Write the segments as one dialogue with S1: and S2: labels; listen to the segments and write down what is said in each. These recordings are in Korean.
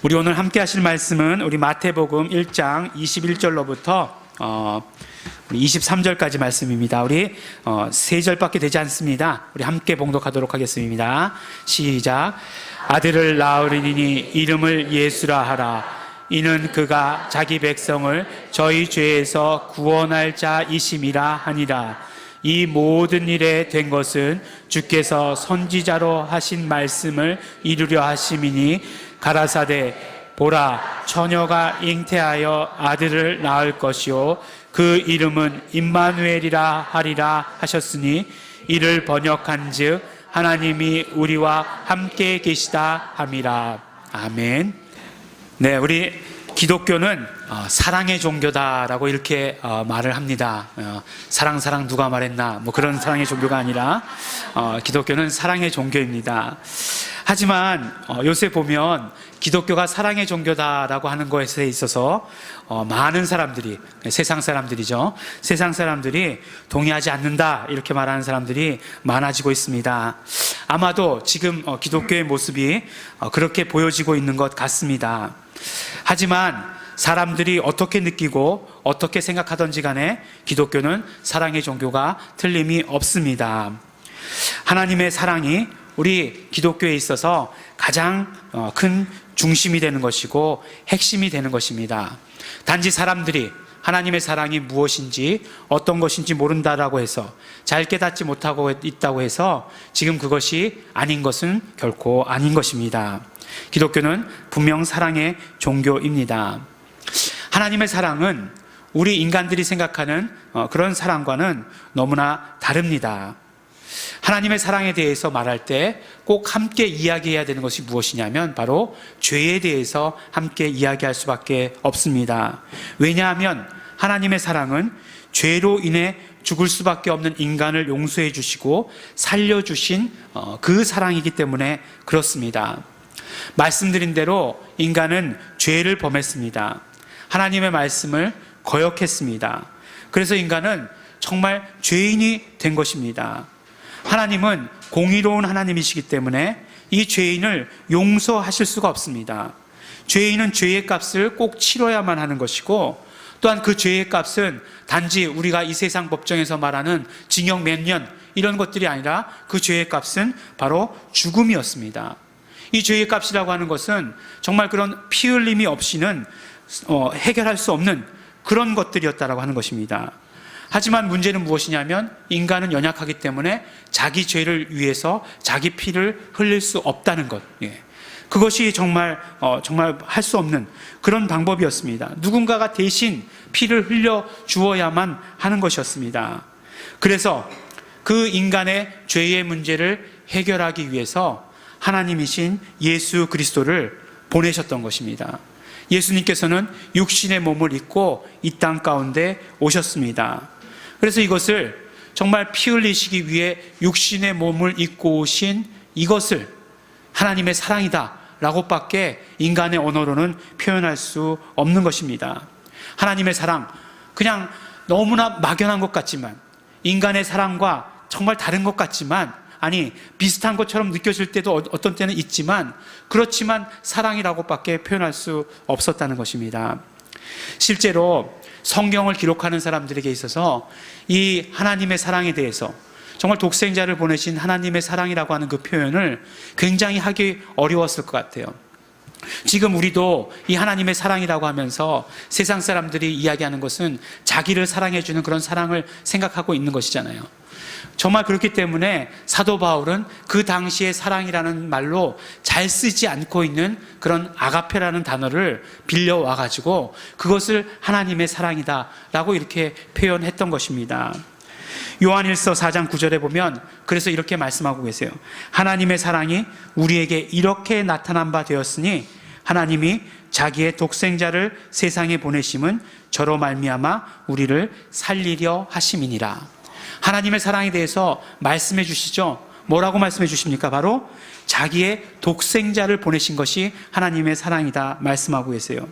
S1: 우리 오늘 함께 하실 말씀은 우리 마태복음 1장 21절로부터 23절까지 말씀입니다. 우리 3절밖에 되지 않습니다. 우리 함께 봉독하도록 하겠습니다. 시작. 아들을 낳으리니 이름을 예수라 하라. 이는 그가 자기 백성을 저희 죄에서 구원할 자이심이라 하니라. 이 모든 일에 된 것은 주께서 선지자로 하신 말씀을 이루려 하심이니 가라사대 보라 처녀가 잉태하여 아들을 낳을 것이요 그 이름은 임마누엘이라 하리라 하셨으니 이를 번역한즉 하나님이 우리와 함께 계시다 함이라. 아멘. 네, 우리 기독교는 사랑의 종교다라고 이렇게 말을 합니다. 사랑 누가 말했나 뭐 그런 사랑의 종교가 아니라 기독교는 사랑의 종교입니다. 하지만 요새 보면 기독교가 사랑의 종교다라고 하는 것에 있어서 많은 사람들이, 세상 사람들이죠, 세상 사람들이 동의하지 않는다 이렇게 말하는 사람들이 많아지고 있습니다. 아마도 지금 기독교의 모습이 그렇게 보여지고 있는 것 같습니다. 하지만 사람들이 어떻게 느끼고 어떻게 생각하든지 간에 기독교는 사랑의 종교가 틀림이 없습니다. 하나님의 사랑이 우리 기독교에 있어서 가장 큰 중심이 되는 것이고 핵심이 되는 것입니다. 단지 사람들이 하나님의 사랑이 무엇인지 어떤 것인지 모른다라고 해서 잘 깨닫지 못하고 있다고 해서 지금 그것이 아닌 것은 결코 아닌 것입니다. 기독교는 분명 사랑의 종교입니다. 하나님의 사랑은 우리 인간들이 생각하는 그런 사랑과는 너무나 다릅니다. 하나님의 사랑에 대해서 말할 때 꼭 함께 이야기해야 되는 것이 무엇이냐면 바로 죄에 대해서 함께 이야기할 수밖에 없습니다. 왜냐하면 하나님의 사랑은 죄로 인해 죽을 수밖에 없는 인간을 용서해 주시고 살려주신 그 사랑이기 때문에 그렇습니다. 말씀드린 대로 인간은 죄를 범했습니다. 하나님의 말씀을 거역했습니다. 그래서 인간은 정말 죄인이 된 것입니다. 하나님은 공의로운 하나님이시기 때문에 이 죄인을 용서하실 수가 없습니다. 죄인은 죄의 값을 꼭 치러야만 하는 것이고, 또한 그 죄의 값은 단지 우리가 이 세상 법정에서 말하는 징역 몇 년 이런 것들이 아니라 그 죄의 값은 바로 죽음이었습니다. 이 죄의 값이라고 하는 것은 정말 그런 피 흘림이 없이는 해결할 수 없는 그런 것들이었다라고 하는 것입니다. 하지만 문제는 무엇이냐면 인간은 연약하기 때문에 자기 죄를 위해서 자기 피를 흘릴 수 없다는 것. 그것이 정말 할 수 없는 그런 방법이었습니다. 누군가가 대신 피를 흘려 주어야만 하는 것이었습니다. 그래서 그 인간의 죄의 문제를 해결하기 위해서 하나님이신 예수 그리스도를 보내셨던 것입니다. 예수님께서는 육신의 몸을 입고 이 땅 가운데 오셨습니다. 그래서 이것을 정말 피 흘리시기 위해 육신의 몸을 입고 오신 이것을 하나님의 사랑이다 라고밖에 인간의 언어로는 표현할 수 없는 것입니다. 하나님의 사랑, 그냥 너무나 막연한 것 같지만, 인간의 사랑과 정말 다른 것 같지만, 아니 비슷한 것처럼 느껴질 때도 어떤 때는 있지만, 그렇지만 사랑이라고밖에 표현할 수 없었다는 것입니다. 실제로 성경을 기록하는 사람들에게 있어서 이 하나님의 사랑에 대해서, 정말 독생자를 보내신 하나님의 사랑이라고 하는 그 표현을 굉장히 하기 어려웠을 것 같아요. 지금 우리도 이 하나님의 사랑이라고 하면서 세상 사람들이 이야기하는 것은 자기를 사랑해주는 그런 사랑을 생각하고 있는 것이잖아요. 정말 그렇기 때문에 사도 바울은 그 당시의 사랑이라는 말로 잘 쓰지 않고 있는 그런 아가페라는 단어를 빌려와가지고 그것을 하나님의 사랑이다 라고 이렇게 표현했던 것입니다. 요한일서 4장 9절에 보면 그래서 이렇게 말씀하고 계세요. 하나님의 사랑이 우리에게 이렇게 나타난 바 되었으니 하나님이 자기의 독생자를 세상에 보내심은 저로 말미암아 우리를 살리려 하심이니라. 하나님의 사랑에 대해서 말씀해 주시죠. 뭐라고 말씀해 주십니까? 바로 자기의 독생자를 보내신 것이 하나님의 사랑이다 말씀하고 계세요.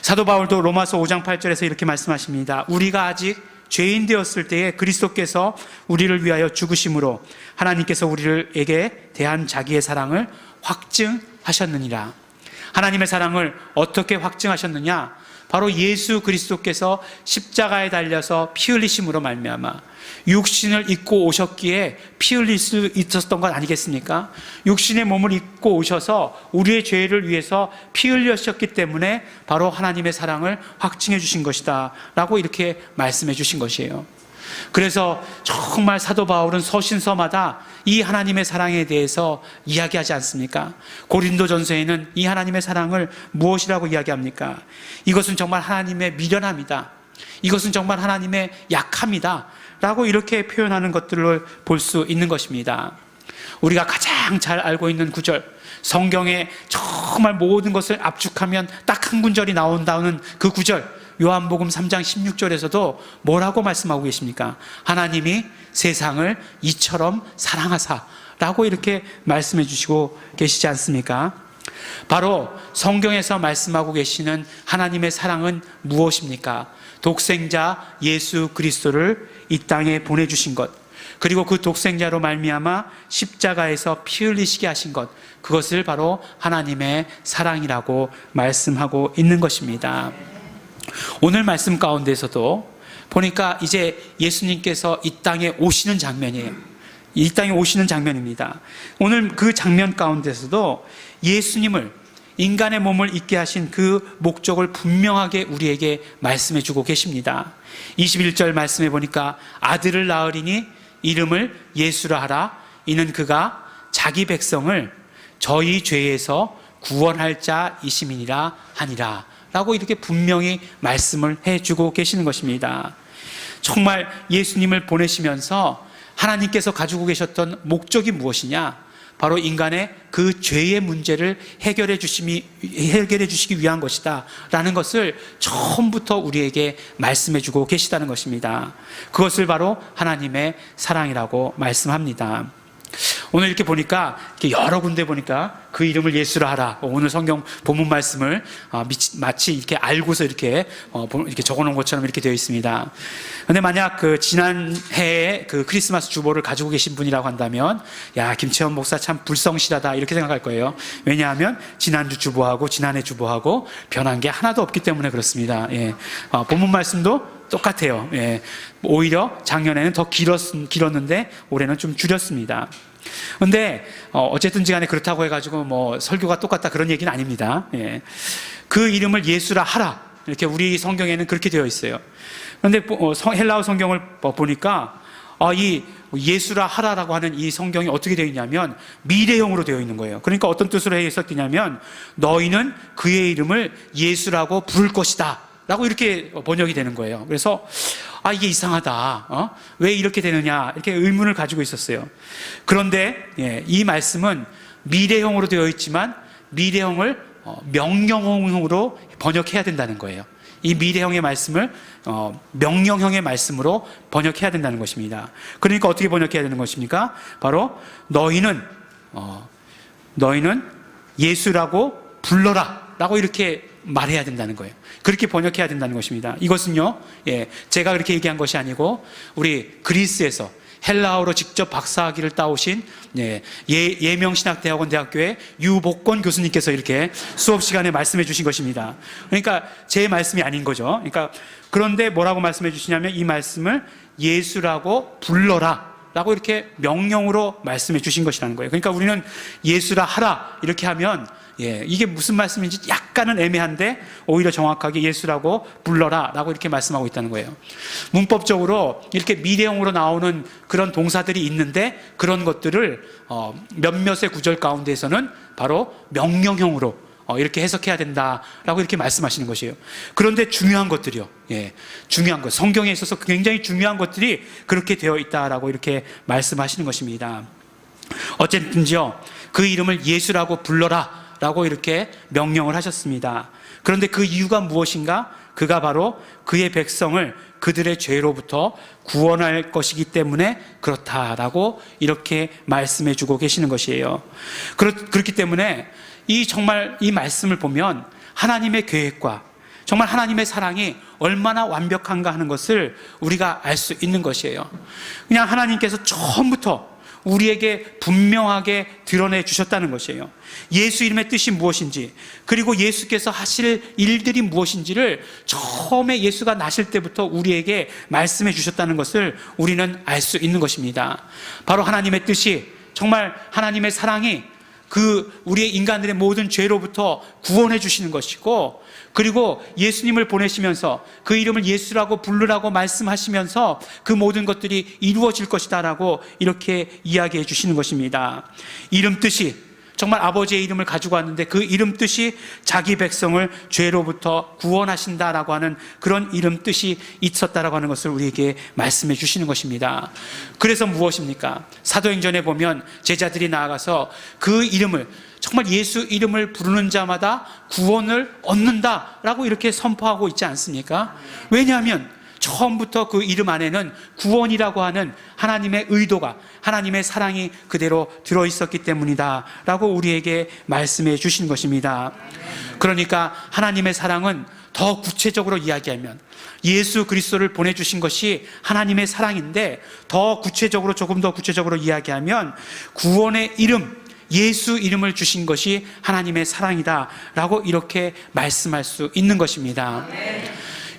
S1: 사도 바울도 로마서 5장 8절에서 이렇게 말씀하십니다. 우리가 아직 죄인 되었을 때에 그리스도께서 우리를 위하여 죽으심으로 하나님께서 우리에게 대한 자기의 사랑을 확증하셨느니라. 하나님의 사랑을 어떻게 확증하셨느냐? 바로 예수 그리스도께서 십자가에 달려서 피 흘리심으로 말미암아 육신을 입고 오셨기에 피 흘릴 수 있었던 것 아니겠습니까? 육신의 몸을 입고 오셔서 우리의 죄를 위해서 피 흘리셨기 때문에 바로 하나님의 사랑을 확증해 주신 것이다 라고 이렇게 말씀해 주신 것이에요. 그래서 정말 사도 바울은 서신서마다 이 하나님의 사랑에 대해서 이야기하지 않습니까? 고린도전서에는 이 하나님의 사랑을 무엇이라고 이야기합니까? 이것은 정말 하나님의 미련함이다. 이것은 정말 하나님의 약함이다 라고 이렇게 표현하는 것들을 볼 수 있는 것입니다. 우리가 가장 잘 알고 있는 구절, 성경에 정말 모든 것을 압축하면 딱 한 구절이 나온다는 그 구절, 요한복음 3장 16절에서도 뭐라고 말씀하고 계십니까? 하나님이 세상을 이처럼 사랑하사 라고 이렇게 말씀해 주시고 계시지 않습니까? 바로 성경에서 말씀하고 계시는 하나님의 사랑은 무엇입니까? 독생자 예수 그리스도를 이 땅에 보내주신 것, 그리고 그 독생자로 말미암아 십자가에서 피 흘리시게 하신 것, 그것을 바로 하나님의 사랑이라고 말씀하고 있는 것입니다. 오늘 말씀 가운데서도 보니까 이제 예수님께서 이 땅에 오시는 장면이에요. 이 땅에 오시는 장면입니다. 오늘 그 장면 가운데서도 예수님을, 인간의 몸을 입게 하신 그 목적을 분명하게 우리에게 말씀해 주고 계십니다. 21절 말씀해 보니까 아들을 낳으리니 이름을 예수라 하라. 이는 그가 자기 백성을 저희 죄에서 구원할 자이심이니라 하니라 라고 이렇게 분명히 말씀을 해주고 계시는 것입니다. 정말 예수님을 보내시면서 하나님께서 가지고 계셨던 목적이 무엇이냐? 바로 인간의 그 죄의 문제를 해결해 주시기 위한 것이다 라는 것을 처음부터 우리에게 말씀해 주고 계시다는 것입니다. 그것을 바로 하나님의 사랑이라고 말씀합니다. 오늘 이렇게 보니까 여러 군데 보니까 그 이름을 예수라 하라. 오늘 성경 본문 말씀을 마치 이렇게 알고서 이렇게 적어 놓은 것처럼 이렇게 되어 있습니다. 근데 만약 그 지난 해에 그 크리스마스 주보를 가지고 계신 분이라고 한다면, 야, 김채원 목사 참 불성실하다 이렇게 생각할 거예요. 왜냐하면 지난주 주보하고 지난해 주보하고 변한 게 하나도 없기 때문에 그렇습니다. 예. 본문 말씀도 똑같아요. 예. 오히려 작년에는 더 길었는데 올해는 좀 줄였습니다. 근데 어쨌든지 간에 그렇다고 해가지고 뭐 설교가 똑같다 그런 얘기는 아닙니다. 예. 그 이름을 예수라 하라, 이렇게 우리 성경에는 그렇게 되어 있어요. 그런데 헬라어 성경을 보니까 이 예수라 하라라고 하는 이 성경이 어떻게 되어 있냐면 미래형으로 되어 있는 거예요. 그러니까 어떤 뜻으로 해석되냐면 너희는 그의 이름을 예수라고 부를 것이다 라고 이렇게 번역이 되는 거예요. 그래서 이게 이상하다, 왜 이렇게 되느냐 이렇게 의문을 가지고 있었어요. 그런데 이 말씀은 미래형으로 되어 있지만 미래형을 명령형으로 번역해야 된다는 거예요. 이 미래형의 말씀을 명령형의 말씀으로 번역해야 된다는 것입니다. 그러니까 어떻게 번역해야 되는 것입니까? 바로 너희는 예수라고 불러라 라고 이렇게 말해야 된다는 거예요. 그렇게 번역해야 된다는 것입니다. 이것은요, 제가 그렇게 얘기한 것이 아니고 우리 그리스에서 헬라어로 직접 박사학위를 따오신 예명신학대학원 대학교의 유복권 교수님께서 이렇게 수업 시간에 말씀해 주신 것입니다. 그러니까 제 말씀이 아닌 거죠. 그런데 뭐라고 말씀해 주시냐면 이 말씀을 예수라고 불러라 라고 이렇게 명령으로 말씀해 주신 것이라는 거예요. 그러니까 우리는 예수라 하라 이렇게 하면 이게 무슨 말씀인지 약간은 애매한데 오히려 정확하게 예수라고 불러라 라고 이렇게 말씀하고 있다는 거예요. 문법적으로 이렇게 미래형으로 나오는 그런 동사들이 있는데 그런 것들을 몇몇의 구절 가운데에서는 바로 명령형으로 이렇게 해석해야 된다라고 이렇게 말씀하시는 것이에요. 그런데 중요한 것들이요. 중요한 것, 성경에 있어서 굉장히 중요한 것들이 그렇게 되어 있다라고 이렇게 말씀하시는 것입니다. 어쨌든지요, 그 이름을 예수라고 불러라 라고 이렇게 명령을 하셨습니다. 그런데 그 이유가 무엇인가? 그가 바로 그의 백성을 그들의 죄로부터 구원할 것이기 때문에 그렇다라고 이렇게 말씀해 주고 계시는 것이에요. 그렇기 때문에 정말 이 말씀을 보면 하나님의 계획과 정말 하나님의 사랑이 얼마나 완벽한가 하는 것을 우리가 알 수 있는 것이에요. 그냥 하나님께서 처음부터 우리에게 분명하게 드러내 주셨다는 것이에요. 예수 이름의 뜻이 무엇인지, 그리고 예수께서 하실 일들이 무엇인지를 처음에 예수가 나실 때부터 우리에게 말씀해 주셨다는 것을 우리는 알 수 있는 것입니다. 바로 하나님의 뜻이, 정말 하나님의 사랑이 우리의 인간들의 모든 죄로부터 구원해 주시는 것이고, 그리고 예수님을 보내시면서 그 이름을 예수라고 부르라고 말씀하시면서 그 모든 것들이 이루어질 것이다 라고 이렇게 이야기해 주시는 것입니다. 이름 뜻이, 정말 아버지의 이름을 가지고 왔는데 그 이름 뜻이 자기 백성을 죄로부터 구원하신다라고 하는 그런 이름 뜻이 있었다라고 하는 것을 우리에게 말씀해 주시는 것입니다. 그래서 무엇입니까? 사도행전에 보면 제자들이 나아가서 그 이름을, 정말 예수 이름을 부르는 자마다 구원을 얻는다라고 이렇게 선포하고 있지 않습니까? 왜냐하면 처음부터 그 이름 안에는 구원이라고 하는 하나님의 의도가, 하나님의 사랑이 그대로 들어있었기 때문이다 라고 우리에게 말씀해 주신 것입니다. 그러니까 하나님의 사랑은 더 구체적으로 이야기하면 예수 그리스도를 보내주신 것이 하나님의 사랑인데, 더 구체적으로, 조금 더 구체적으로 이야기하면 구원의 이름, 예수 이름을 주신 것이 하나님의 사랑이다 라고 이렇게 말씀할 수 있는 것입니다.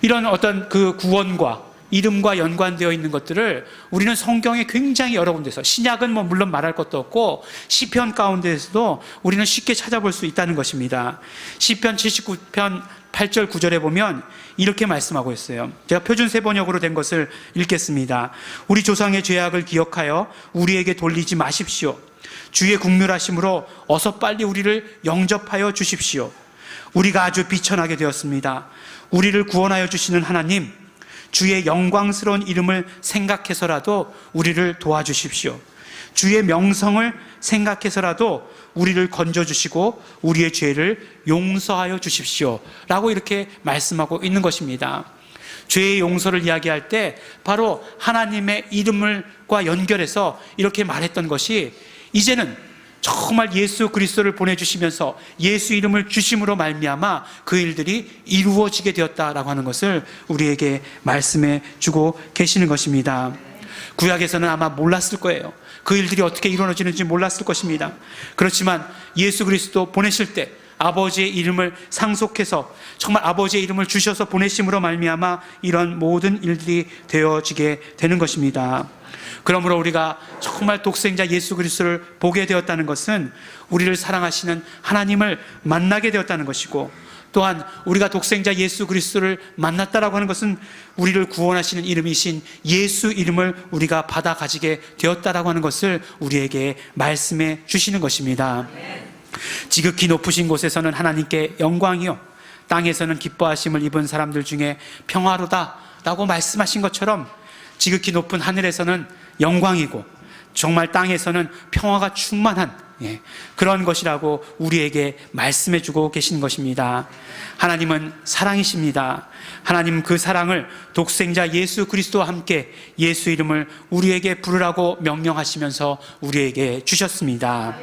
S1: 이런 어떤 그 구원과 이름과 연관되어 있는 것들을 우리는 성경에 굉장히 여러 군데서, 신약은 물론 말할 것도 없고 시편 가운데에서도 우리는 쉽게 찾아볼 수 있다는 것입니다. 시편 79편 8절 9절에 보면 이렇게 말씀하고 있어요. 제가 표준 세번역으로 된 것을 읽겠습니다. 우리 조상의 죄악을 기억하여 우리에게 돌리지 마십시오. 주의 국률하심으로 어서 빨리 우리를 영접하여 주십시오. 우리가 아주 비천하게 되었습니다. 우리를 구원하여 주시는 하나님, 주의 영광스러운 이름을 생각해서라도 우리를 도와주십시오. 주의 명성을 생각해서라도 우리를 건져주시고 우리의 죄를 용서하여 주십시오 라고 이렇게 말씀하고 있는 것입니다. 죄의 용서를 이야기할 때 바로 하나님의 이름과 연결해서 이렇게 말했던 것이, 이제는 정말 예수 그리스도를 보내주시면서 예수 이름을 주심으로 말미암아 그 일들이 이루어지게 되었다라고 하는 것을 우리에게 말씀해 주고 계시는 것입니다. 구약에서는 아마 몰랐을 거예요. 그 일들이 어떻게 이루어지는지 몰랐을 것입니다. 그렇지만 예수 그리스도 보내실 때 아버지의 이름을 상속해서 정말 아버지의 이름을 주셔서 보내심으로 말미암아 이런 모든 일들이 되어지게 되는 것입니다. 그러므로 우리가 정말 독생자 예수 그리스도를 보게 되었다는 것은 우리를 사랑하시는 하나님을 만나게 되었다는 것이고, 또한 우리가 독생자 예수 그리스도를 만났다라고 하는 것은 우리를 구원하시는 이름이신 예수 이름을 우리가 받아 가지게 되었다라고 하는 것을 우리에게 말씀해 주시는 것입니다. 지극히 높으신 곳에서는 하나님께 영광이요, 땅에서는 기뻐하심을 입은 사람들 중에 평화로다라고 말씀하신 것처럼, 지극히 높은 하늘에서는 영광이고 정말 땅에서는 평화가 충만한 그런 것이라고 우리에게 말씀해 주고 계신 것입니다. 하나님은 사랑이십니다. 하나님 그 사랑을 독생자 예수 그리스도와 함께 예수 이름을 우리에게 부르라고 명령하시면서 우리에게 주셨습니다.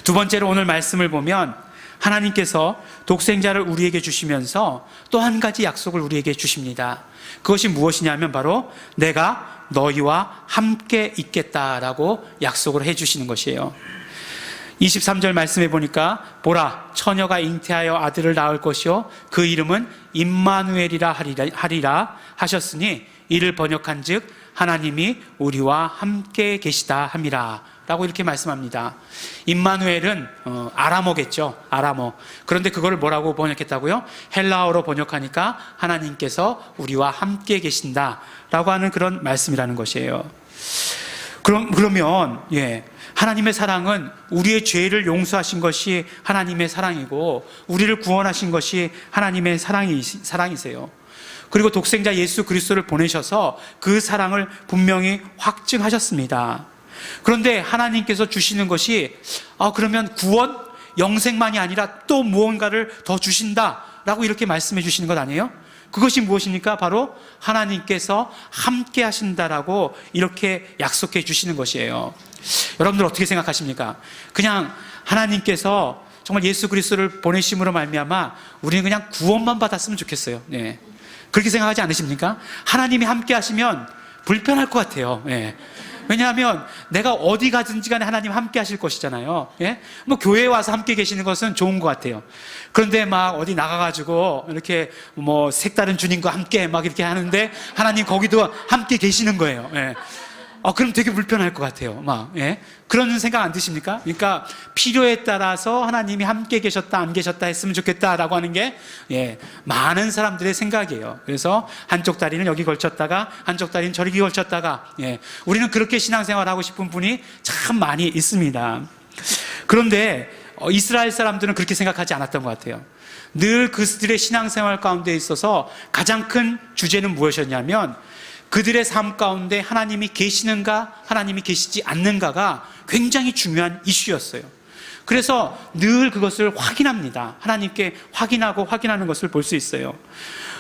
S1: 두 번째로 오늘 말씀을 보면 하나님께서 독생자를 우리에게 주시면서 또 한 가지 약속을 우리에게 주십니다. 그것이 무엇이냐면 바로 내가 너희와 함께 있겠다라고 약속을 해주시는 것이에요. 23절 말씀해 보니까 보라, 처녀가 잉태하여 아들을 낳을 것이요 그 이름은 임마누엘이라 하리라 하셨으니 이를 번역한 즉 하나님이 우리와 함께 계시다 함이라 라고 이렇게 말씀합니다. 임마누엘은 아람어겠죠. 아람어. 그런데 그걸 뭐라고 번역했다고요? 헬라어로 번역하니까 하나님께서 우리와 함께 계신다 라고 하는 그런 말씀이라는 것이에요. 그러면 하나님의 사랑은 우리의 죄를 용서하신 것이 하나님의 사랑이고 우리를 구원하신 것이 하나님의 사랑이세요. 그리고 독생자 예수 그리스도를 보내셔서 그 사랑을 분명히 확증하셨습니다. 그런데 하나님께서 주시는 것이 그러면 구원, 영생만이 아니라 또 무언가를 더 주신다라고 이렇게 말씀해 주시는 것 아니에요? 그것이 무엇입니까? 바로 하나님께서 함께 하신다라고 이렇게 약속해 주시는 것이에요. 여러분들 어떻게 생각하십니까? 그냥 하나님께서 정말 예수 그리스도를 보내심으로 말미암아 우리는 그냥 구원만 받았으면 좋겠어요. 그렇게 생각하지 않으십니까? 하나님이 함께 하시면 불편할 것 같아요. 왜냐하면 내가 어디 가든지 간에 하나님 함께 하실 것이잖아요. 예? 뭐 교회에 와서 함께 계시는 것은 좋은 것 같아요. 그런데 막 어디 나가가지고 이렇게 뭐 색다른 주님과 함께 막 이렇게 하는데 하나님 거기도 함께 계시는 거예요. 예. 그럼 되게 불편할 것 같아요. 예? 그런 생각 안 드십니까? 그러니까 필요에 따라서 하나님이 함께 계셨다, 안 계셨다 했으면 좋겠다라고 하는 게, 많은 사람들의 생각이에요. 그래서 한쪽 다리는 여기 걸쳤다가, 한쪽 다리는 저기 걸쳤다가, 우리는 그렇게 신앙생활 하고 싶은 분이 참 많이 있습니다. 그런데, 이스라엘 사람들은 그렇게 생각하지 않았던 것 같아요. 늘 그들의 신앙생활 가운데 있어서 가장 큰 주제는 무엇이었냐면, 그들의 삶 가운데 하나님이 계시는가, 하나님이 계시지 않는가가 굉장히 중요한 이슈였어요. 그래서 늘 그것을 확인합니다. 하나님께 확인하는 것을 볼 수 있어요.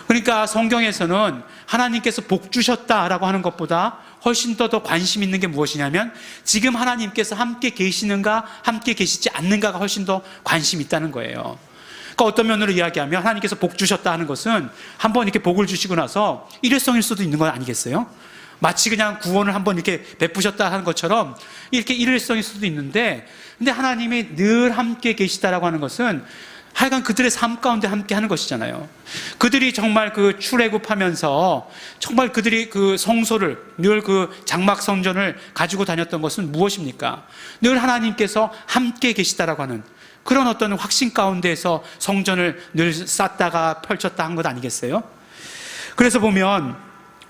S1: 그러니까 성경에서는 하나님께서 복 주셨다라고 하는 것보다 훨씬 더 관심 있는 게 무엇이냐면 지금 하나님께서 함께 계시는가, 함께 계시지 않는가가 훨씬 더 관심이 있다는 거예요. 그러니까 어떤 면으로 이야기하면 하나님께서 복 주셨다 하는 것은 한번 이렇게 복을 주시고 나서 일회성일 수도 있는 건 아니겠어요? 마치 그냥 구원을 한번 이렇게 베푸셨다 하는 것처럼 이렇게 일회성일 수도 있는데, 근데 하나님이 늘 함께 계시다라고 하는 것은 하여간 그들의 삶 가운데 함께 하는 것이잖아요. 그들이 정말 그 출애굽하면서 정말 그들이 그 성소를 늘 그 장막 성전을 가지고 다녔던 것은 무엇입니까? 늘 하나님께서 함께 계시다라고 하는 그런 어떤 확신 가운데에서 성전을 늘 쌓다가 펼쳤다 한 것 아니겠어요? 그래서 보면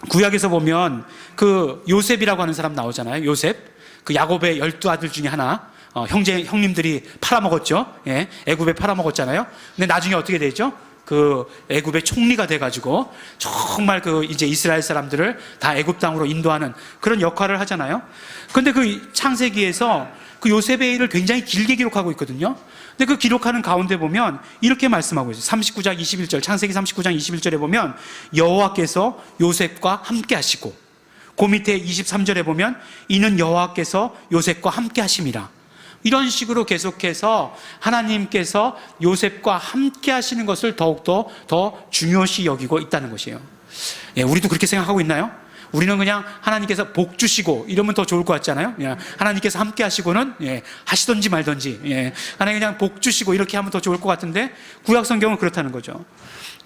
S1: 구약에서 보면 그 요셉이라고 하는 사람 나오잖아요. 요셉, 그 야곱의 12아들 중에 하나, 형님들이 팔아먹었죠. 애굽에 팔아먹었잖아요. 근데 나중에 어떻게 되죠? 그 애굽의 총리가 돼가지고 정말 그 이제 이스라엘 사람들을 다 애굽 땅으로 인도하는 그런 역할을 하잖아요. 근데 그 창세기에서 그 요셉의 일을 굉장히 길게 기록하고 있거든요. 근데 그 기록하는 가운데 보면 이렇게 말씀하고 있어요. 39장 21절, 창세기 39장 21절에 보면 여호와께서 요셉과 함께 하시고, 그 밑에 23절에 보면 이는 여호와께서 요셉과 함께 하심이라. 이런 식으로 계속해서 하나님께서 요셉과 함께 하시는 것을 더욱더 더 중요시 여기고 있다는 것이에요. 우리도 그렇게 생각하고 있나요? 우리는 그냥 하나님께서 복 주시고 이러면 더 좋을 것 같잖아요. 하나님께서 함께 하시고는 하시던지 말던지, 하나님 그냥 복 주시고 이렇게 하면 더 좋을 것 같은데 구약 성경은 그렇다는 거죠.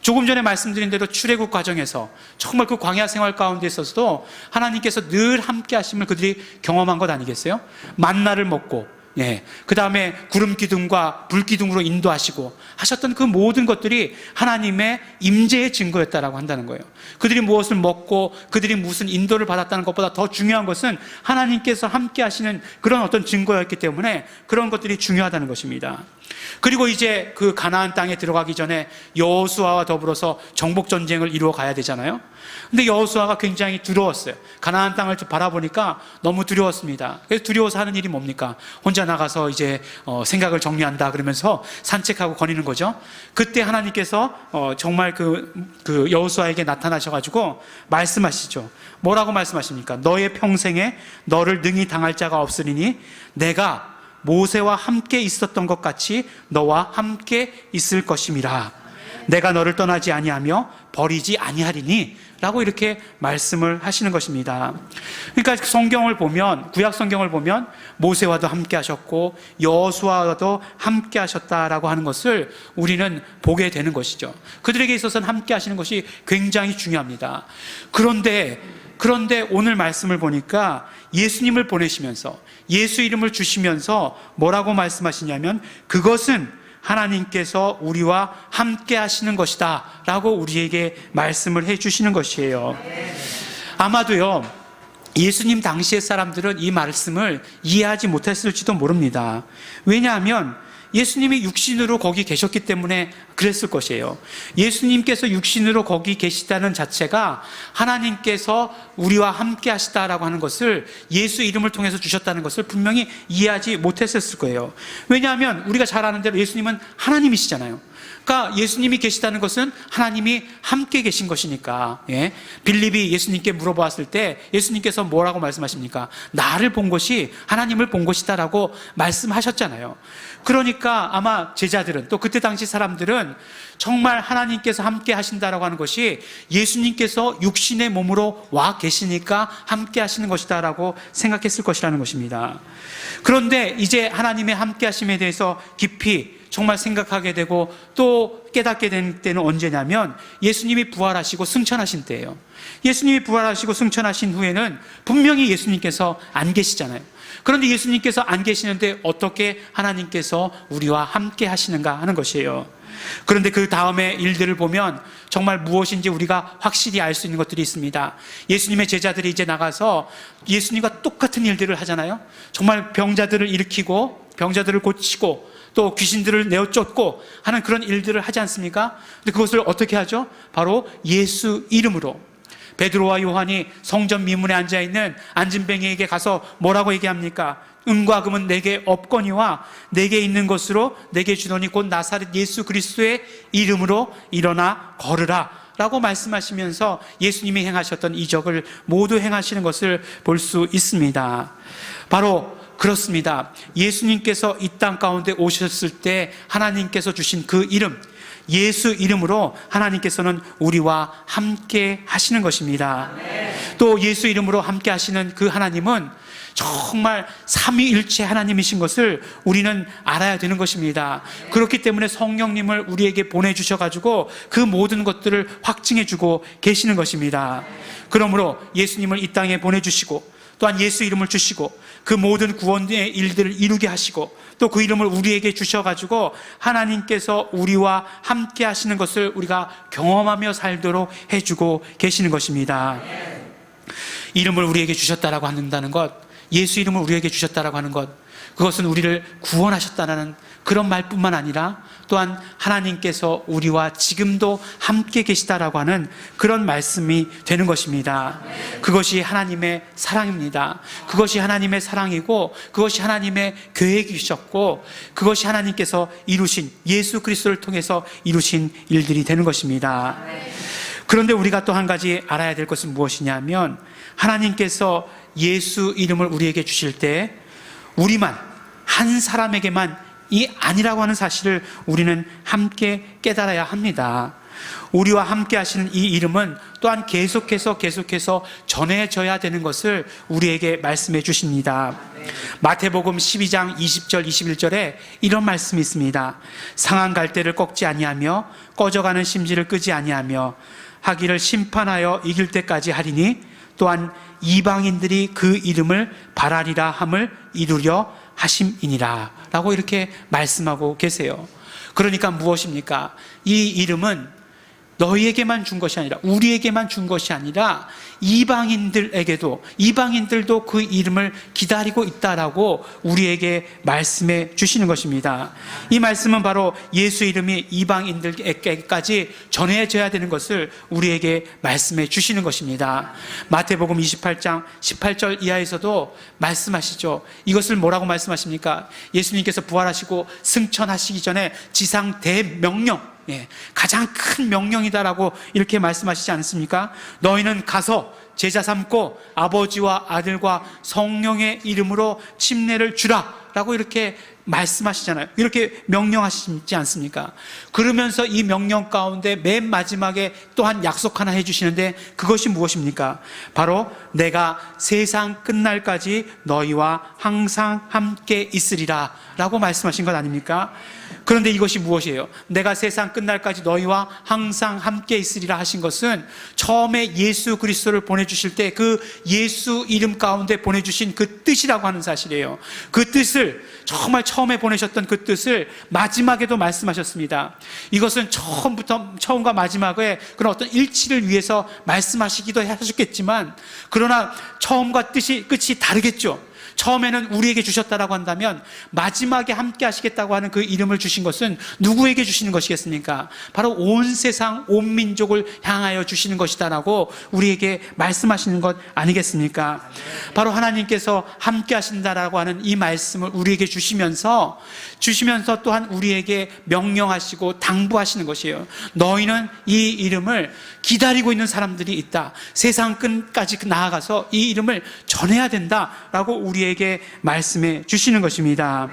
S1: 조금 전에 말씀드린 대로 출애굽 과정에서 정말 그 광야 생활 가운데 있어서도 하나님께서 늘 함께 하심을 그들이 경험한 것 아니겠어요? 만나를 먹고, 그 다음에 구름 기둥과 불 기둥으로 인도하시고 하셨던 그 모든 것들이 하나님의 임재의 증거였다라고 한다는 거예요. 그들이 무엇을 먹고 그들이 무슨 인도를 받았다는 것보다 더 중요한 것은 하나님께서 함께 하시는 그런 어떤 증거였기 때문에 그런 것들이 중요하다는 것입니다. 그리고 이제 그 가나안 땅에 들어가기 전에 여호수아와 더불어서 정복 전쟁을 이루어 가야 되잖아요. 근데 여호수아가 굉장히 두려웠어요. 가나안 땅을 바라보니까 너무 두려웠습니다. 그래서 두려워서 하는 일이 뭡니까? 혼자 나가서 이제 생각을 정리한다 그러면서 산책하고 거니는 거죠. 그때 하나님께서 정말 그 여호수아에게 나타나셔가지고 말씀하시죠. 뭐라고 말씀하십니까? 너의 평생에 너를 능히 당할 자가 없으리니 내가 모세와 함께 있었던 것 같이 너와 함께 있을 것임이라. 내가 너를 떠나지 아니하며 버리지 아니하리니 라고 이렇게 말씀을 하시는 것입니다. 그러니까 성경을 보면, 구약 성경을 보면 모세와도 함께 하셨고 여호수아와도 함께 하셨다라고 하는 것을 우리는 보게 되는 것이죠. 그들에게 있어서는 함께 하시는 것이 굉장히 중요합니다. 그런데 오늘 말씀을 보니까 예수님을 보내시면서 예수 이름을 주시면서 뭐라고 말씀하시냐면 그것은 하나님께서 우리와 함께 하시는 것이다 라고 우리에게 말씀을 해주시는 것이에요. 아마도요 예수님 당시의 사람들은 이 말씀을 이해하지 못했을지도 모릅니다. 왜냐하면 예수님이 육신으로 거기 계셨기 때문에 그랬을 것이에요. 예수님께서 육신으로 거기 계시다는 자체가 하나님께서 우리와 함께 하시다라고 하는 것을 예수 이름을 통해서 주셨다는 것을 분명히 이해하지 못했을 거예요. 왜냐하면 우리가 잘 아는 대로 예수님은 하나님이시잖아요. 그러니까 예수님이 계시다는 것은 하나님이 함께 계신 것이니까. 예. 빌립이 예수님께 물어보았을 때 예수님께서 뭐라고 말씀하십니까? 나를 본 것이 하나님을 본 것이다라고 말씀하셨잖아요. 그러니까 아마 제자들은, 또 그때 당시 사람들은 정말 하나님께서 함께 하신다라고 하는 것이 예수님께서 육신의 몸으로 와 계시니까 함께 하시는 것이다라고 생각했을 것이라는 것입니다. 그런데 이제 하나님의 함께 하심에 대해서 깊이 정말 생각하게 되고 또 깨닫게 된 때는 언제냐면 예수님이 부활하시고 승천하신 때예요. 예수님이 부활하시고 승천하신 후에는 분명히 예수님께서 안 계시잖아요. 그런데 예수님께서 안 계시는데 어떻게 하나님께서 우리와 함께 하시는가 하는 것이에요. 그런데 그 다음에 일들을 보면 정말 무엇인지 우리가 확실히 알 수 있는 것들이 있습니다. 예수님의 제자들이 이제 나가서 예수님과 똑같은 일들을 하잖아요. 정말 병자들을 일으키고 병자들을 고치고 또 귀신들을 내어 쫓고 하는 그런 일들을 하지 않습니까? 근데 그것을 어떻게 하죠? 바로 예수 이름으로. 베드로와 요한이 성전 미문에 앉아있는 안진뱅이에게 가서 뭐라고 얘기합니까? 은과 금은 내게 없거니와 내게 있는 것으로 내게 주노니 곧 나사렛 예수 그리스도의 이름으로 일어나 걸으라 라고 말씀하시면서 예수님이 행하셨던 이적을 모두 행하시는 것을 볼 수 있습니다. 바로 그렇습니다. 예수님께서 이 땅 가운데 오셨을 때 하나님께서 주신 그 이름, 예수 이름으로 하나님께서는 우리와 함께 하시는 것입니다. 또 예수 이름으로 함께 하시는 그 하나님은 정말 삼위일체 하나님이신 것을 우리는 알아야 되는 것입니다. 그렇기 때문에 성령님을 우리에게 보내주셔가지고 그 모든 것들을 확증해주고 계시는 것입니다. 그러므로 예수님을 이 땅에 보내주시고 또한 예수 이름을 주시고 그 모든 구원의 일들을 이루게 하시고 또 그 이름을 우리에게 주셔가지고 하나님께서 우리와 함께 하시는 것을 우리가 경험하며 살도록 해주고 계시는 것입니다. 이름을 우리에게 주셨다라고 한다는 것, 예수 이름을 우리에게 주셨다라고 하는 것, 그것은 우리를 구원하셨다는 그런 말뿐만 아니라 또한 하나님께서 우리와 지금도 함께 계시다라고 하는 그런 말씀이 되는 것입니다. 그것이 하나님의 사랑입니다. 그것이 하나님의 사랑이고 그것이 하나님의 계획이셨고 그것이 하나님께서 이루신 예수 그리스도를 통해서 이루신 일들이 되는 것입니다. 그런데 우리가 또 한 가지 알아야 될 것은 무엇이냐면 하나님께서 예수 이름을 우리에게 주실 때 우리만, 한 사람에게만 이 아니라고 하는 사실을 우리는 함께 깨달아야 합니다. 우리와 함께 하시는 이 이름은 또한 계속해서 전해져야 되는 것을 우리에게 말씀해 주십니다. 마태복음 12장 20절 21절에 이런 말씀이 있습니다. 상한 갈대를 꺾지 아니하며 꺼져가는 심지를 끄지 아니하며 하기를 심판하여 이길 때까지 하리니 또한 이방인들이 그 이름을 바라리라 함을 이루려 하심이니라 라고 이렇게 말씀하고 계세요. 그러니까 무엇입니까? 이 이름은 너희에게만 준 것이 아니라 우리에게만 준 것이 아니라 이방인들도 그 이름을 기다리고 있다라고 우리에게 말씀해 주시는 것입니다. 이 말씀은 바로 예수 이름이 이방인들에게까지 전해져야 되는 것을 우리에게 말씀해 주시는 것입니다. 마태복음 28장 18절 이하에서도 말씀하시죠. 이것을 뭐라고 말씀하십니까? 예수님께서 부활하시고 승천하시기 전에 지상 대명령, 가장 큰 명령이다라고 이렇게 말씀하시지 않습니까? 너희는 가서 제자 삼고 아버지와 아들과 성령의 이름으로 침례를 주라 라고 이렇게 말씀하시잖아요. 이렇게 명령하시지 않습니까? 그러면서 이 명령 가운데 맨 마지막에 또한 약속 하나 해주시는데 그것이 무엇입니까? 바로 내가 세상 끝날까지 너희와 항상 함께 있으리라 라고 말씀하신 것 아닙니까? 그런데 이것이 무엇이에요? 내가 세상 끝날까지 너희와 항상 함께 있으리라 하신 것은 처음에 예수 그리스도를 보내주실 때 그 예수 이름 가운데 보내주신 그 뜻이라고 하는 사실이에요. 그 뜻을 정말 처음에 보내셨던 그 뜻을 마지막에도 말씀하셨습니다. 이것은 처음과 마지막에 그런 어떤 일치를 위해서 말씀하시기도 하셨겠지만 그러나 처음과 끝이 다르겠죠. 처음에는 우리에게 주셨다라고 한다면 마지막에 함께 하시겠다고 하는 그 이름을 주신 것은 누구에게 주시는 것이겠습니까? 바로 온 세상 온 민족을 향하여 주시는 것이다라고 우리에게 말씀하시는 것 아니겠습니까? 바로 하나님께서 함께 하신다라고 하는 이 말씀을 우리에게 주시면서 또한 우리에게 명령하시고 당부하시는 것이에요. 너희는 이 이름을 기다리고 있는 사람들이 있다. 세상 끝까지 나아가서 이 이름을 전해야 된다라고 우리에게 말씀해 주시는 것입니다.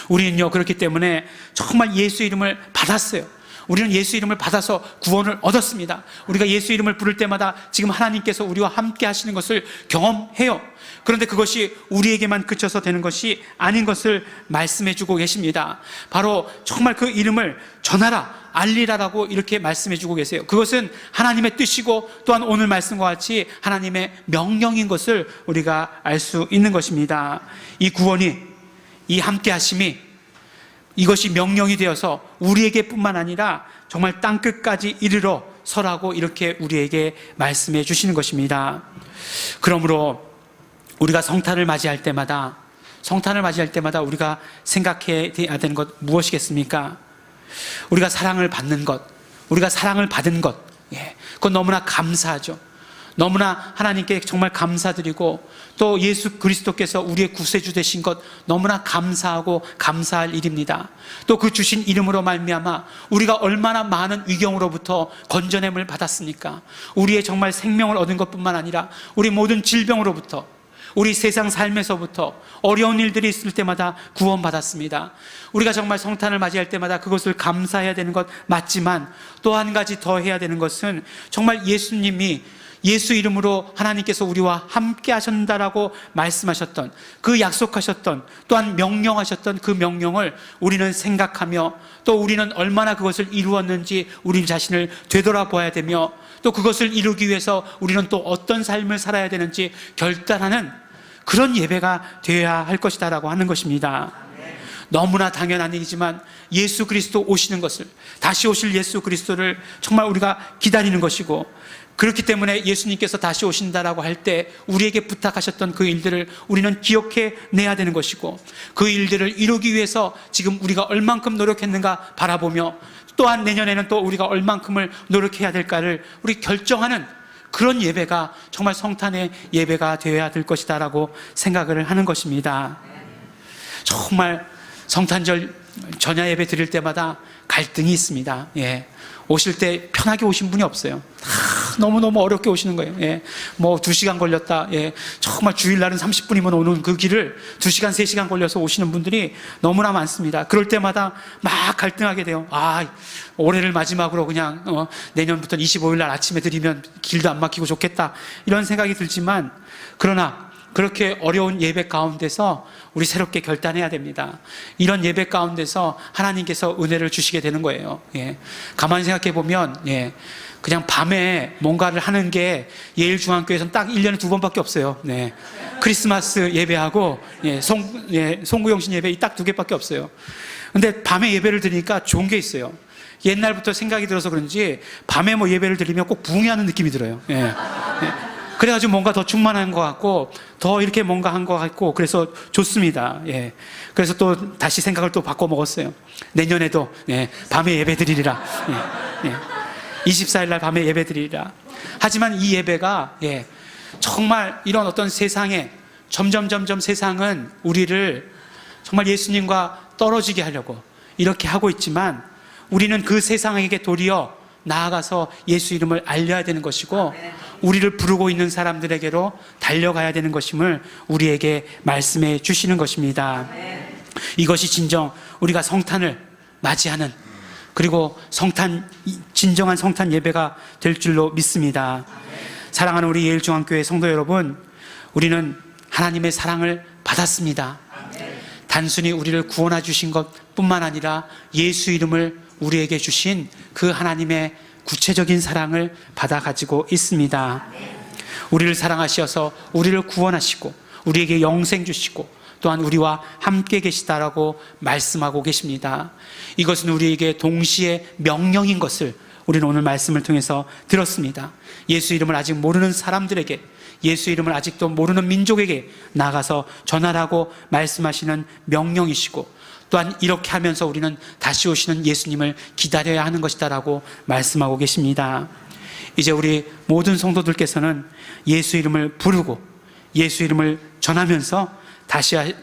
S1: 우리는요, 그렇기 때문에 정말 예수 이름을 받았어요. 우리는 예수 이름을 받아서 구원을 얻었습니다. 우리가 예수 이름을 부를 때마다 지금 하나님께서 우리와 함께 하시는 것을 경험해요. 그런데 그것이 우리에게만 그쳐서 되는 것이 아닌 것을 말씀해 주고 계십니다. 바로 정말 그 이름을 전하라, 알리라라고 이렇게 말씀해 주고 계세요. 그것은 하나님의 뜻이고 또한 오늘 말씀과 같이 하나님의 명령인 것을 우리가 알 수 있는 것입니다. 이 구원이, 이 함께 하심이, 이것이 명령이 되어서 우리에게 뿐만 아니라 정말 땅끝까지 이르러 서라고 이렇게 우리에게 말씀해 주시는 것입니다. 그러므로 우리가 성탄을 맞이할 때마다 우리가 생각해야 되는 것 무엇이겠습니까? 우리가 사랑을 받는 것, 우리가 사랑을 받은 것, 그건 너무나 감사하죠. 너무나 하나님께 정말 감사드리고 또 예수 그리스도께서 우리의 구세주 되신 것 너무나 감사하고 감사할 일입니다. 또 그 주신 이름으로 말미암아 우리가 얼마나 많은 위경으로부터 건져냄을 받았습니까? 우리의 정말 생명을 얻은 것뿐만 아니라 우리 모든 질병으로부터, 우리 세상 삶에서부터 어려운 일들이 있을 때마다 구원받았습니다. 우리가 정말 성탄을 맞이할 때마다 그것을 감사해야 되는 것 맞지만 또 한 가지 더 해야 되는 것은 정말 예수님이 예수 이름으로 하나님께서 우리와 함께 하신다라고 말씀하셨던, 그 약속하셨던, 또한 명령하셨던 그 명령을 우리는 생각하며 또 우리는 얼마나 그것을 이루었는지 우리 자신을 되돌아봐야 되며 또 그것을 이루기 위해서 우리는 또 어떤 삶을 살아야 되는지 결단하는 그런 예배가 되어야 할 것이다라고 하는 것입니다. 너무나 당연한 일이지만 예수 그리스도 오시는 것을, 다시 오실 예수 그리스도를 정말 우리가 기다리는 것이고, 그렇기 때문에 예수님께서 다시 오신다라고 할 때 우리에게 부탁하셨던 그 일들을 우리는 기억해 내야 되는 것이고, 그 일들을 이루기 위해서 지금 우리가 얼만큼 노력했는가 바라보며 또한 내년에는 또 우리가 얼만큼을 노력해야 될까를 우리 결정하는 그런 예배가 정말 성탄의 예배가 되어야 될 것이다라고 생각을 하는 것입니다. 정말 성탄절 전야 예배 드릴 때마다 갈등이 있습니다. 오실 때 편하게 오신 분이 없어요. 너무너무 어렵게 오시는 거예요. 뭐 2시간 걸렸다. 정말 주일날은 30분이면 오는 그 길을 2시간, 3시간 걸려서 오시는 분들이 너무나 많습니다. 그럴 때마다 막 갈등하게 돼요. 올해를 마지막으로 그냥 내년부터 25일 날 아침에 드리면 길도 안 막히고 좋겠다, 이런 생각이 들지만, 그러나 그렇게 어려운 예배 가운데서 우리 새롭게 결단해야 됩니다. 이런 예배 가운데서 하나님께서 은혜를 주시게 되는 거예요. 가만히 생각해 보면 그냥 밤에 뭔가를 하는 게 예일중앙교회에서는 딱 1년에 2번밖에 없어요. 크리스마스 예배하고 송구영신 예배 딱 2개밖에 없어요. 근데 밤에 예배를 드리니까 좋은 게 있어요. 옛날부터 생각이 들어서 그런지 밤에 뭐 예배를 드리면 꼭 부흥하는 느낌이 들어요. 그래가지고 뭔가 더 충만한 것 같고 더 이렇게 뭔가 한 것 같고 그래서 좋습니다. 그래서 또 다시 생각을 또 바꿔 먹었어요. 내년에도 밤에 예배 드리리라. 24일 날 밤에 예배 드리리라. 하지만 이 예배가 정말 이런 어떤 세상에 점점 세상은 우리를 정말 예수님과 떨어지게 하려고 이렇게 하고 있지만, 우리는 그 세상에게 도리어 나아가서 예수 이름을 알려야 되는 것이고 우리를 부르고 있는 사람들에게로 달려가야 되는 것임을 우리에게 말씀해 주시는 것입니다. 이것이 진정 우리가 성탄을 맞이하는, 그리고 진정한 성탄 예배가 될 줄로 믿습니다. 사랑하는 우리 예일중앙교회 성도 여러분, 우리는 하나님의 사랑을 받았습니다. 단순히 우리를 구원해 주신 것뿐만 아니라 예수 이름을 우리에게 주신 그 하나님의 구체적인 사랑을 받아 가지고 있습니다. 우리를 사랑하셔서 우리를 구원하시고 우리에게 영생 주시고 또한 우리와 함께 계시다라고 말씀하고 계십니다. 이것은 우리에게 동시에 명령인 것을 우리는 오늘 말씀을 통해서 들었습니다. 예수 이름을 아직 모르는 사람들에게 예수 이름을 아직도 모르는 민족에게 나가서 전하라고 말씀하시는 명령이시고, 또한 이렇게 하면서 우리는 다시 오시는 예수님을 기다려야 하는 것이다라고 말씀하고 계십니다. 이제 우리 모든 성도들께서는 예수 이름을 부르고 예수 이름을 전하면서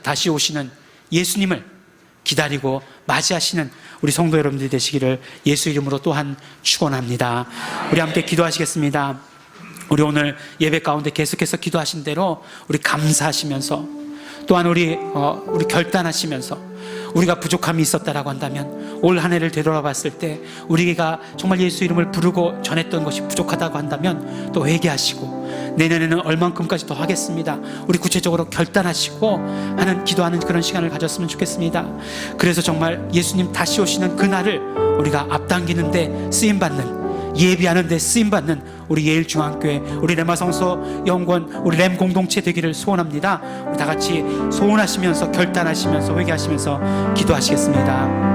S1: 다시 오시는 예수님을 기다리고 맞이하시는 우리 성도 여러분들이 되시기를 예수 이름으로 또한 축원합니다. 우리 함께 기도하시겠습니다. 우리 오늘 예배 가운데 계속해서 기도하신 대로 우리 감사하시면서, 또한 우리 결단하시면서, 우리가 부족함이 있었다라고 한다면 올 한 해를 되돌아봤을 때 우리가 정말 예수 이름을 부르고 전했던 것이 부족하다고 한다면 또 회개하시고, 내년에는 얼만큼까지 더 하겠습니다, 우리 구체적으로 결단하시고 하는 기도하는 그런 시간을 가졌으면 좋겠습니다. 그래서 정말 예수님 다시 오시는 그날을 우리가 앞당기는데 쓰임받는, 예비하는 데 쓰임받는 우리 예일중앙교회, 우리 레마성서 영권, 우리 렘 공동체 되기를 소원합니다. 우리 다 같이 소원하시면서 결단하시면서 회개하시면서 기도하시겠습니다.